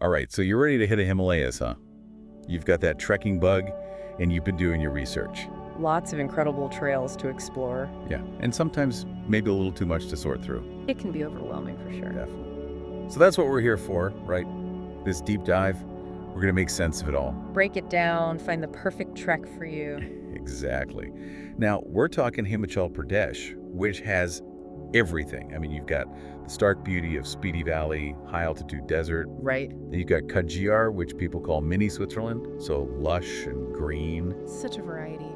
All right, so you're ready to hit a Himalayas, huh? You've got that trekking bug, and you've been doing your research. Lots of incredible trails to explore. Yeah, and sometimes maybe a little too much to sort through. It can be overwhelming for sure. Definitely. So that's what we're here for, right? This deep dive, we're going to make sense of it all. Break it down, find the perfect trek for you. Exactly. Now, we're talking Himachal Pradesh, which has everything. I mean, you've got the stark beauty of Spiti Valley, high-altitude desert. Right. Then you've got Kajir, which people call mini Switzerland, so lush and green. Such a variety.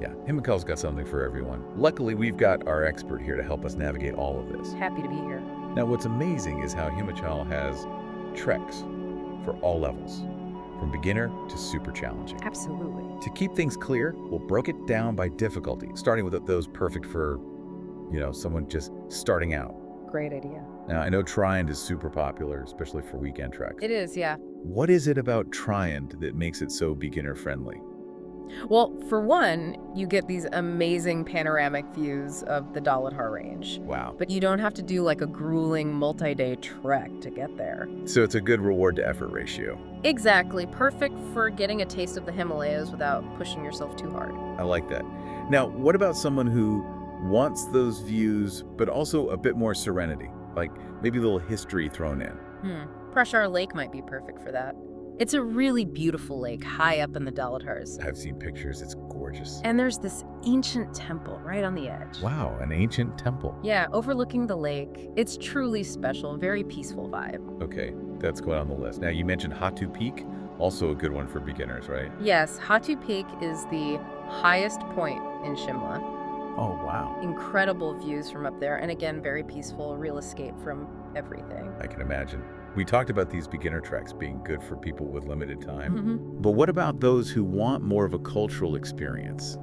Yeah, Himachal's got something for everyone. Luckily, we've got our expert here to help us navigate all of this. Happy to be here. Now, what's amazing is how Himachal has treks for all levels, from beginner to super challenging. Absolutely. To keep things clear, we'll broke it down by difficulty, starting with those perfect for, someone just starting out. Great idea. Now, I know Triand is super popular, especially for weekend treks. It is, yeah. What is it about Triand that makes it so beginner-friendly? Well, for one, you get these amazing panoramic views of the Daladhar range. Wow. But you don't have to do like a grueling multi-day trek to get there. So it's a good reward to effort ratio. Exactly. Perfect for getting a taste of the Himalayas without pushing yourself too hard. I like that. Now, what about someone who wants those views, but also a bit more serenity? Like maybe a little history thrown in. Prashar Lake might be perfect for that. It's a really beautiful lake high up in the Daladhars. I've seen pictures. It's gorgeous. And there's this ancient temple right on the edge. Wow, an ancient temple. Yeah, overlooking the lake. It's truly special, very peaceful vibe. Okay, that's going on the list. Now, you mentioned Hatu Peak, also a good one for beginners, right? Yes, Hatu Peak is the highest point in Shimla. Oh, wow. Incredible views from up there, and again, very peaceful, real escape from everything. I can imagine. We talked about these beginner treks being good for people with limited time. But what about those who want more of a cultural experience,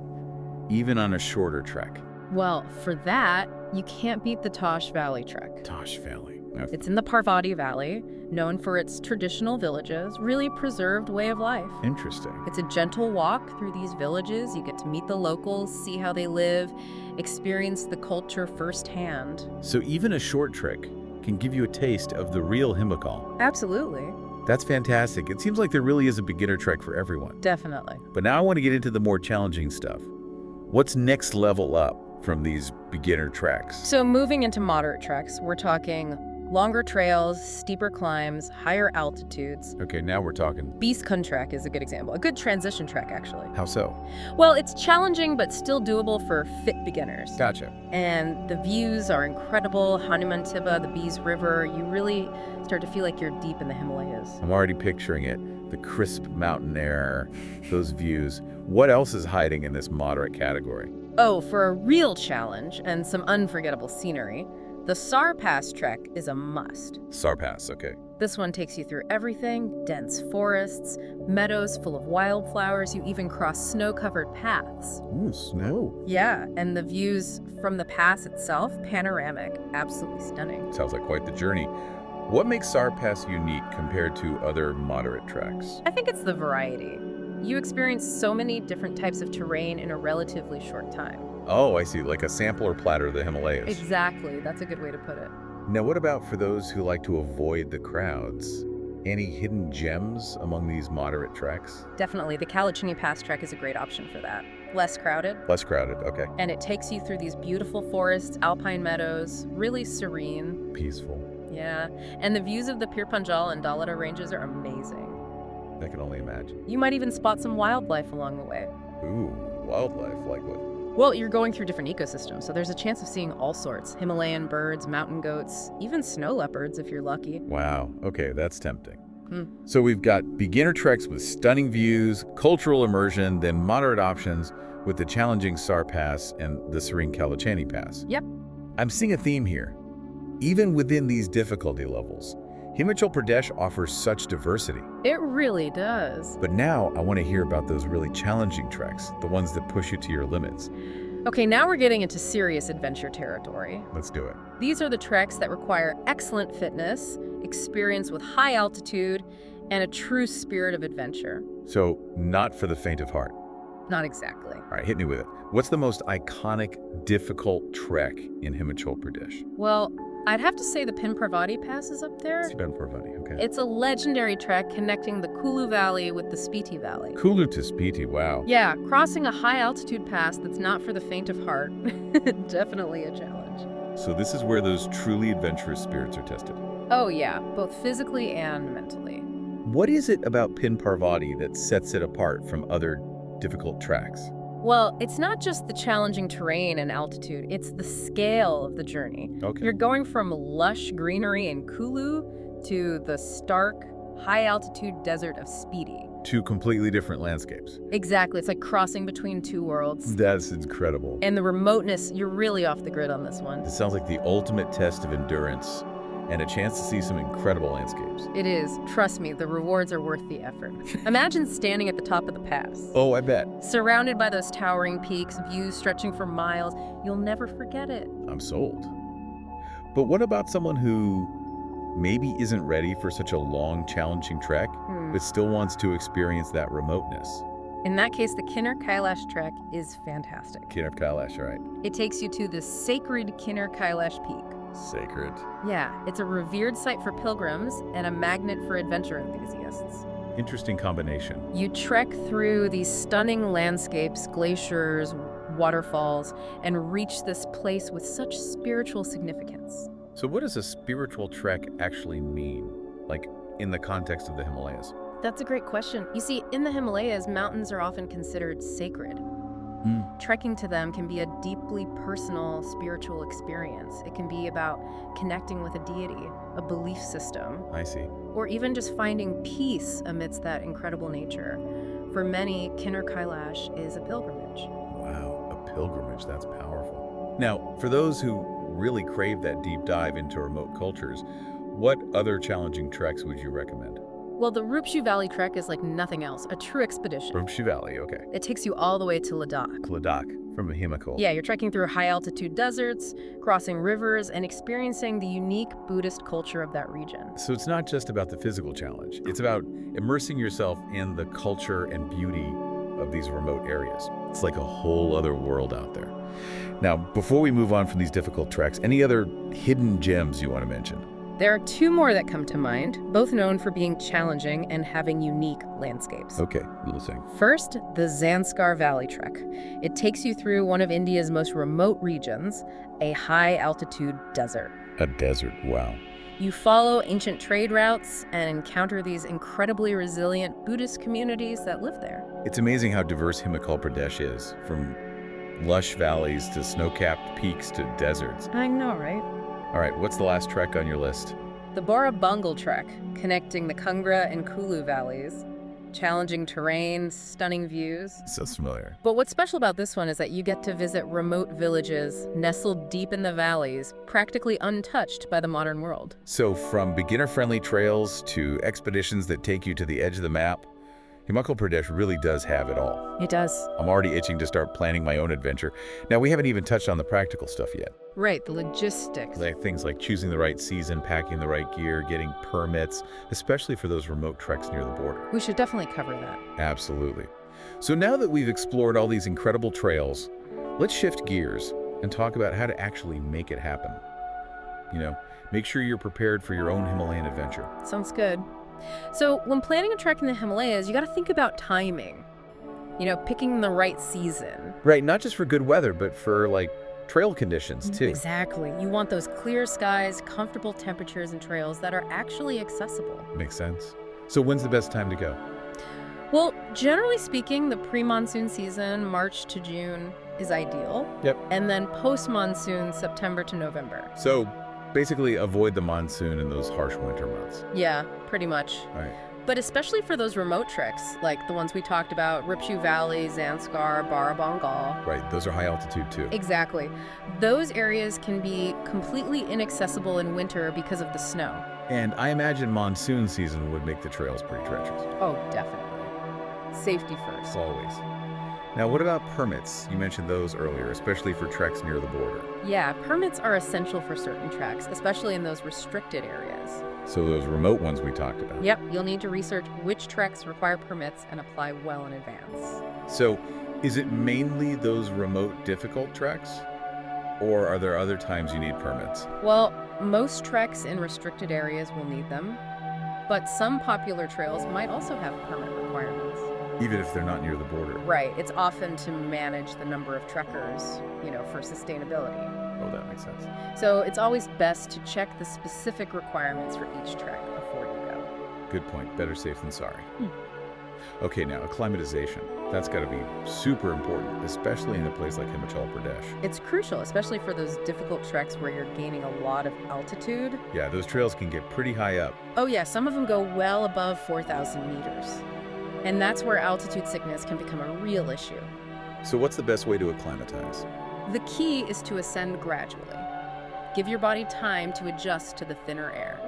even on a shorter trek? Well, for that, you can't beat the Tosh Valley trek. Tosh Valley. It's in the Parvati Valley, known for its traditional villages, really preserved way of life. Interesting. It's a gentle walk through these villages. You get to meet the locals, see how they live, experience the culture firsthand. So even a short trek can give you a taste of the real Himachal. Absolutely. That's fantastic. It seems like there really is a beginner trek for everyone. Definitely. But now I want to get into the more challenging stuff. What's next level up from these beginner treks? So moving into moderate treks, we're talking longer trails, steeper climbs, higher altitudes. Okay, now we're talking. Beast-Kun trek is a good example. A good transition trek, actually. How so? Well, it's challenging, but still doable for fit beginners. Gotcha. And the views are incredible. Hanuman Tibba, the Bees River, you really start to feel like you're deep in the Himalayas. I'm already picturing it. The crisp mountain air, those views. What else is hiding in this moderate category? Oh, for a real challenge and some unforgettable scenery, the Sar Pass trek is a must. Sar Pass, okay. This one takes you through everything: dense forests, meadows full of wildflowers, you even cross snow-covered paths. Ooh, snow. Yeah, and the views from the pass itself, panoramic, absolutely stunning. Sounds like quite the journey. What makes Sar Pass unique compared to other moderate treks? I think it's the variety. You experience so many different types of terrain in a relatively short time. Oh, I see, like a sampler platter of the Himalayas. Exactly, that's a good way to put it. Now, what about for those who like to avoid the crowds? Any hidden gems among these moderate treks? Definitely, the Kalachini Pass trek is a great option for that. Less crowded. Less crowded, okay. And it takes you through these beautiful forests, alpine meadows, really serene. Peaceful. Yeah, and the views of the Pir Panjal and Daladhar ranges are amazing. I can only imagine. You might even spot some wildlife along the way. Ooh, wildlife, like what? Well, you're going through different ecosystems, so there's a chance of seeing all sorts. Himalayan birds, mountain goats, even snow leopards if you're lucky. Wow, okay, that's tempting. So we've got beginner treks with stunning views, cultural immersion, then moderate options with the challenging Sar Pass and the serene Kalachani Pass. Yep. I'm seeing a theme here. Even within these difficulty levels, Himachal Pradesh offers such diversity. It really does. But now I want to hear about those really challenging treks, the ones that push you to your limits. Okay, now we're getting into serious adventure territory. Let's do it. These are the treks that require excellent fitness, experience with high altitude, and a true spirit of adventure. So, not for the faint of heart. Not exactly. All right, hit me with it. What's the most iconic, difficult trek in Himachal Pradesh? Well, I'd have to say the Pin Parvati Pass is up there. Pin Parvati, okay. It's a legendary trek connecting the Kulu Valley with the Spiti Valley. Kulu to Spiti, wow. Yeah, crossing a high-altitude pass that's not for the faint of heart. Definitely a challenge. So this is where those truly adventurous spirits are tested. Oh yeah, both physically and mentally. What is it about Pin Parvati that sets it apart from other difficult tracks? Well, it's not just the challenging terrain and altitude, it's the scale of the journey. Okay. You're going from lush greenery in Kulu to the stark, high-altitude desert of Spiti. Two completely different landscapes. Exactly. It's like crossing between two worlds. That's incredible. And the remoteness, you're really off the grid on this one. It sounds like the ultimate test of endurance and a chance to see some incredible landscapes. It is. Trust me, the rewards are worth the effort. Imagine standing at the top of the pass. Oh, I bet. Surrounded by those towering peaks, views stretching for miles. You'll never forget it. I'm sold. But what about someone who maybe isn't ready for such a long, challenging trek, but still wants to experience that remoteness? In that case, the Kinnar Kailash trek is fantastic. Kinnar Kailash, right. It takes you to the sacred Kinnar Kailash peak. Sacred. Yeah, it's a revered site for pilgrims and a magnet for adventure enthusiasts. Interesting combination. You trek through these stunning landscapes, glaciers, waterfalls, and reach this place with such spiritual significance. So what does a spiritual trek actually mean, like in the context of the Himalayas? That's a great question. You see, in the Himalayas, mountains are often considered sacred. Trekking to them can be a deeply personal spiritual experience. It can be about connecting with a deity, a belief system, I see. or even just finding peace amidst that incredible nature. For many, Kinnar Kailash is a pilgrimage. Wow, a pilgrimage, that's powerful. Now, for those who really crave that deep dive into remote cultures, what other challenging treks would you recommend? Well, the Rupshu Valley trek is like nothing else, a true expedition. Rupshu Valley, okay. It takes you all the way to Ladakh. Ladakh, from Himachal. Yeah, you're trekking through high-altitude deserts, crossing rivers, and experiencing the unique Buddhist culture of that region. So it's not just about the physical challenge. It's about immersing yourself in the culture and beauty of these remote areas. It's like a whole other world out there. Now, before we move on from these difficult treks, any other hidden gems you want to mention? There are two more that come to mind, both known for being challenging and having unique landscapes. Okay, listening. First, the Zanskar Valley Trek. It takes you through one of India's most remote regions, a high-altitude desert. A desert, wow. You follow ancient trade routes and encounter these incredibly resilient Buddhist communities that live there. It's amazing how diverse Himachal Pradesh is, from lush valleys to snow-capped peaks to deserts. I know, right? All right, what's the last trek on your list? The Borabungal Trek, connecting the Kangra and Kulu valleys. Challenging terrain, stunning views. Sounds familiar. But what's special about this one is that you get to visit remote villages nestled deep in the valleys, practically untouched by the modern world. So from beginner-friendly trails to expeditions that take you to the edge of the map, Himachal Pradesh really does have it all. It does. I'm already itching to start planning my own adventure. Now, we haven't even touched on the practical stuff yet. Right, the logistics. Like things like choosing the right season, packing the right gear, getting permits, especially for those remote treks near the border. We should definitely cover that. Absolutely. So now that we've explored all these incredible trails, let's shift gears and talk about how to actually make it happen. You know, make sure you're prepared for your own Himalayan adventure. Sounds good. So when planning a trek in the Himalayas, you got to think about timing. You know, picking the right season. Right, not just for good weather, but for like trail conditions too. Exactly. You want those clear skies, comfortable temperatures, and trails that are actually accessible. Makes sense. So when's the best time to go? Well, generally speaking, the pre-monsoon season, March to June, is ideal. Yep. And then post-monsoon, September to November. So basically avoid the monsoon and those harsh winter months. Yeah, pretty much. All right. But especially for those remote treks, like the ones we talked about, Rupshu Valley, Zanskar, Barabungal. Right, those are high altitude too. Exactly. Those areas can be completely inaccessible in winter because of the snow. And I imagine monsoon season would make the trails pretty treacherous. Oh, definitely. Safety first. Always. Now, what about permits? You mentioned those earlier, especially for treks near the border. Yeah, permits are essential for certain treks, especially in those restricted areas. So those remote ones we talked about. Yep, you'll need to research which treks require permits and apply well in advance. So is it mainly those remote difficult treks? Or are there other times you need permits? Well, most treks in restricted areas will need them, but some popular trails might also have permit requirements. Even if they're not near the border. Right. It's often to manage the number of trekkers, for sustainability. Oh, that makes sense. So it's always best to check the specific requirements for each trek before you go. Good point. Better safe than sorry. Okay, now acclimatization. That's got to be super important, especially in a place like Himachal Pradesh. It's crucial, especially for those difficult treks where you're gaining a lot of altitude. Yeah, those trails can get pretty high up. Oh yeah, some of them go well above 4,000 meters. And that's where altitude sickness can become a real issue. So what's the best way to acclimatize? The key is to ascend gradually. Give your body time to adjust to the thinner air.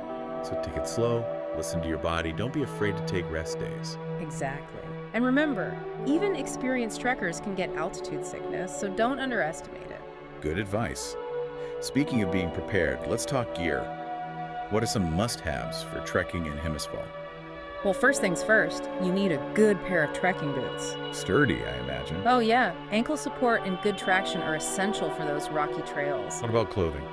So take it slow, listen to your body, don't be afraid to take rest days. Exactly. And remember, even experienced trekkers can get altitude sickness, so don't underestimate it. Good advice. Speaking of being prepared, let's talk gear. What are some must-haves for trekking in Himachal? Well, first things first, you need a good pair of trekking boots. Sturdy, I imagine. Oh yeah, ankle support and good traction are essential for those rocky trails. What about clothing?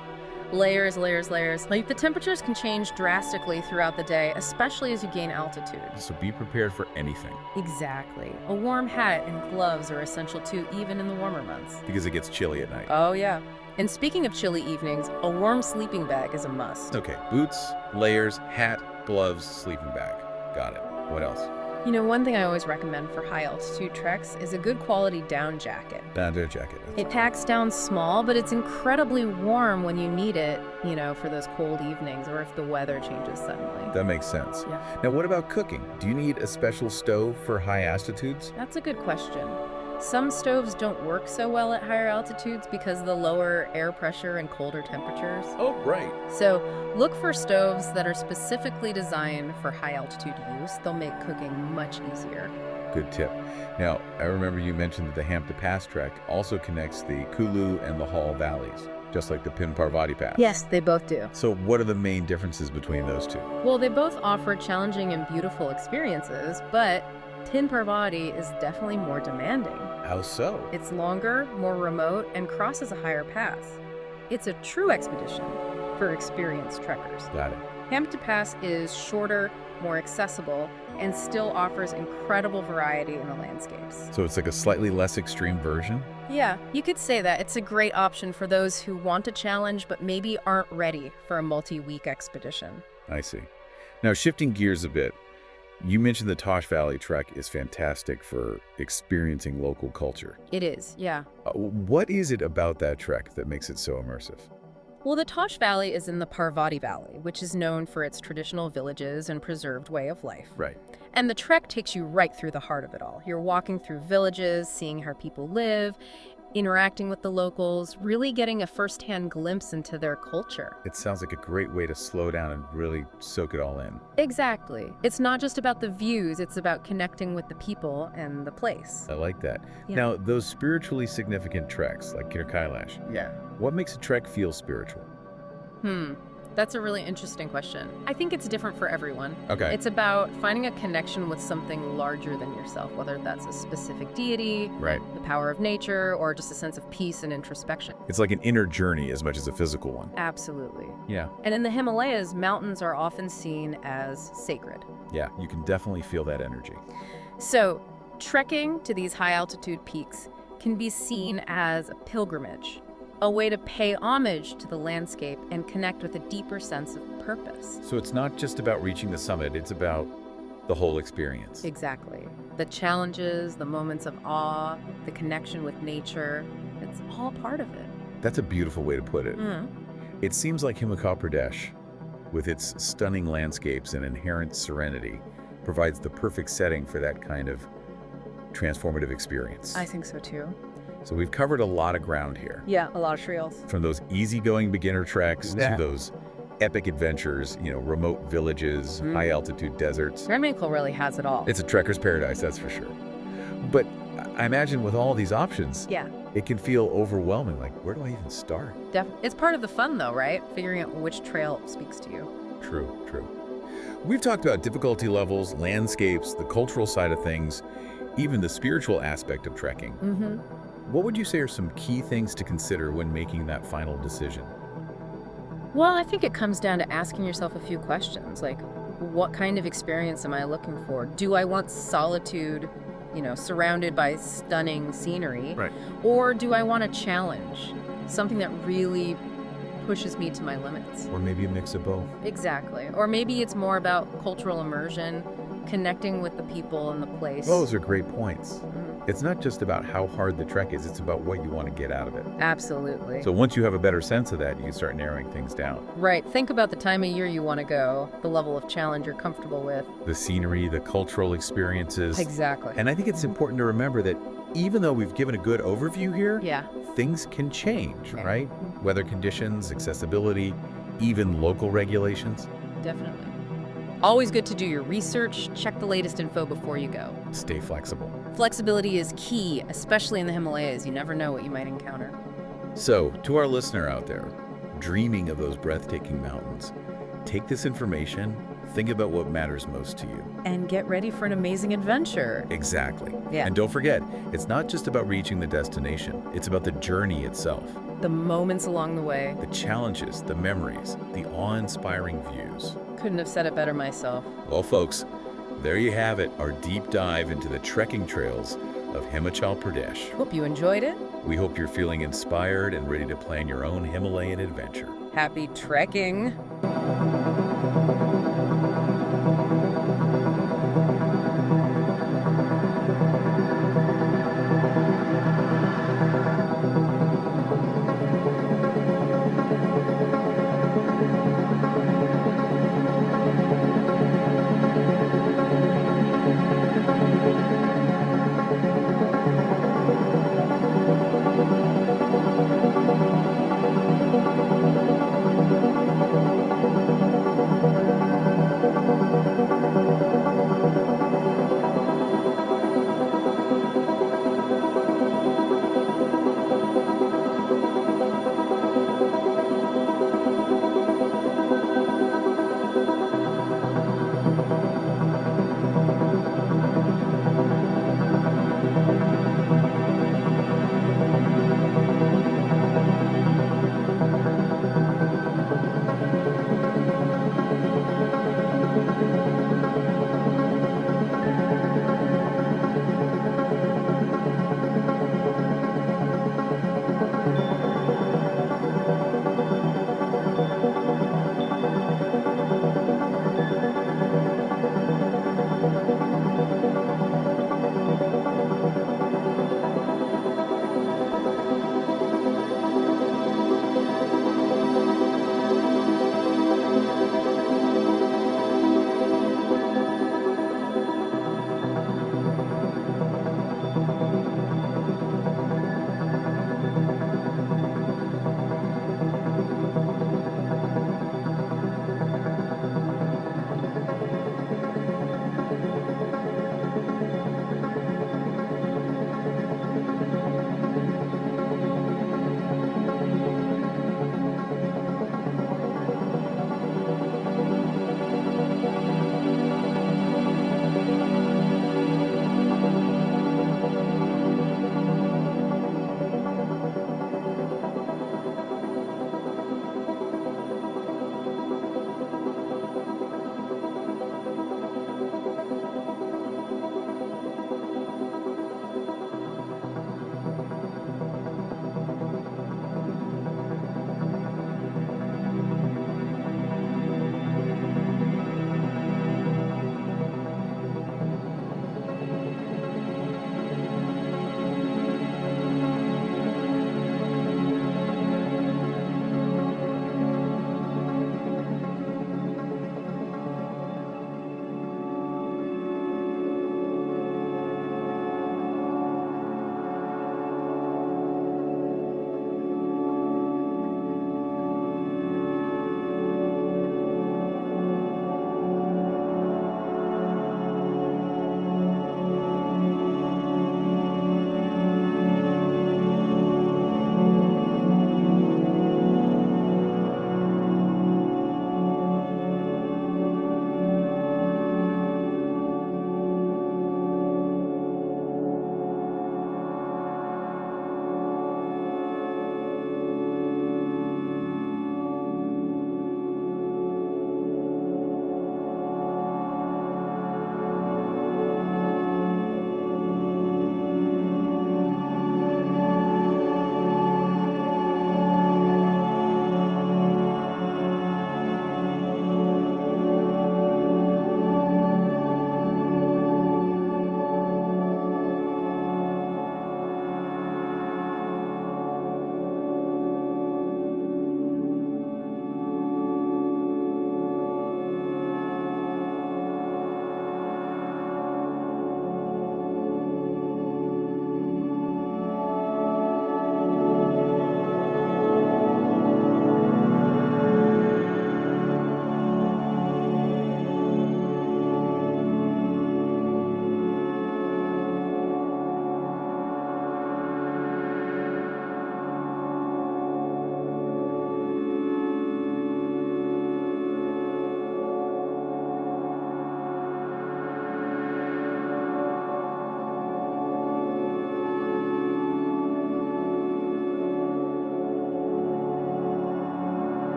Layers, layers, layers. Like, the temperatures can change drastically throughout the day, especially as you gain altitude. So be prepared for anything. Exactly. A warm hat and gloves are essential too, even in the warmer months. Because it gets chilly at night. Oh yeah. And speaking of chilly evenings, a warm sleeping bag is a must. Okay, boots, layers, hat, gloves, sleeping bag. Got it. What else? One thing I always recommend for high altitude treks is a good quality down jacket. Down jacket. It packs down small, but it's incredibly warm when you need it, for those cold evenings or if the weather changes suddenly. That makes sense. Yeah. Now, what about cooking? Do you need a special stove for high altitudes? That's a good question. Some stoves don't work so well at higher altitudes because of the lower air pressure and colder temperatures. Oh, right. So look for stoves that are specifically designed for high altitude use. They'll make cooking much easier. Good tip. Now, I remember you mentioned that the Hampton Pass trek also connects the Kulu and the Hall valleys, just like the Pin Parvati Pass. Yes, they both do. So what are the main differences between those two? Well, they both offer challenging and beautiful experiences, but Pin Parvati is definitely more demanding. How so? It's longer, more remote, and crosses a higher pass. It's a true expedition for experienced trekkers. Got it. Hampton Pass is shorter, more accessible, and still offers incredible variety in the landscapes. So it's like a slightly less extreme version? Yeah, you could say that. It's a great option for those who want a challenge but maybe aren't ready for a multi-week expedition. I see. Now, shifting gears a bit, you mentioned the Tosh Valley trek is fantastic for experiencing local culture. It is, yeah. What is it about that trek that makes it so immersive? Well, the Tosh Valley is in the Parvati Valley, which is known for its traditional villages and preserved way of life. Right. And the trek takes you right through the heart of it all. You're walking through villages, seeing how people live, interacting with the locals, really getting a first-hand glimpse into their culture. It sounds like a great way to slow down and really soak it all in. Exactly. It's not just about the views, it's about connecting with the people and the place. I like that. Yeah. Now, those spiritually significant treks, like Kir Kailash, Yeah. what makes a trek feel spiritual? That's a really interesting question. I think it's different for everyone. Okay. It's about finding a connection with something larger than yourself, whether that's a specific deity, Right. the power of nature, or just a sense of peace and introspection. It's like an inner journey as much as a physical one. Absolutely. Yeah. And in the Himalayas, mountains are often seen as sacred. Yeah, you can definitely feel that energy. So, trekking to these high-altitude peaks can be seen as a pilgrimage, a way to pay homage to the landscape and connect with a deeper sense of purpose. So it's not just about reaching the summit, it's about the whole experience. Exactly. The challenges, the moments of awe, the connection with nature, it's all part of it. That's a beautiful way to put it. It seems like Himachal Pradesh, with its stunning landscapes and inherent serenity, provides the perfect setting for that kind of transformative experience. I think so too. So we've covered a lot of ground here. Yeah, a lot of trails. From those easygoing beginner treks Yeah. to those epic adventures, remote villages, high-altitude deserts. Himachal really has it all. It's a trekker's paradise, that's for sure. But I imagine with all these options, Yeah, it can feel overwhelming. Like, where do I even start? it's part of the fun though, right? Figuring out which trail speaks to you. True. We've talked about difficulty levels, landscapes, the cultural side of things, even the spiritual aspect of trekking. What would you say are some key things to consider when making that final decision? Well, I think it comes down to asking yourself a few questions, like, what kind of experience am I looking for? Do I want solitude, surrounded by stunning scenery? Right. Or do I want a challenge, something that really pushes me to my limits? Or maybe a mix of both. Exactly. Or maybe it's more about cultural immersion, connecting with the people and the place. Those are great points. Mhm. It's not just about how hard the trek is, it's about what you want to get out of it. Absolutely. So once you have a better sense of that, you can start narrowing things down. Right. Think about the time of year you want to go, the level of challenge you're comfortable with. The scenery, the cultural experiences. Exactly. And I think it's important to remember that even though we've given a good overview here, Yeah. things can change, Yeah. right? Weather conditions, accessibility, even local regulations. Definitely. Always good to do your research, check the latest info before you go. Stay flexible. Flexibility is key, especially in the Himalayas. You never know what you might encounter. So, to our listener out there, dreaming of those breathtaking mountains, take this information, think about what matters most to you. And get ready for an amazing adventure. Exactly. Yeah. And don't forget, it's not just about reaching the destination, it's about the journey itself. The moments along the way. The challenges, the memories, the awe-inspiring views. Couldn't have said it better myself. Well, folks, there you have it, our deep dive into the trekking trails of Himachal Pradesh. Hope you enjoyed it. We hope you're feeling inspired and ready to plan your own Himalayan adventure. Happy trekking.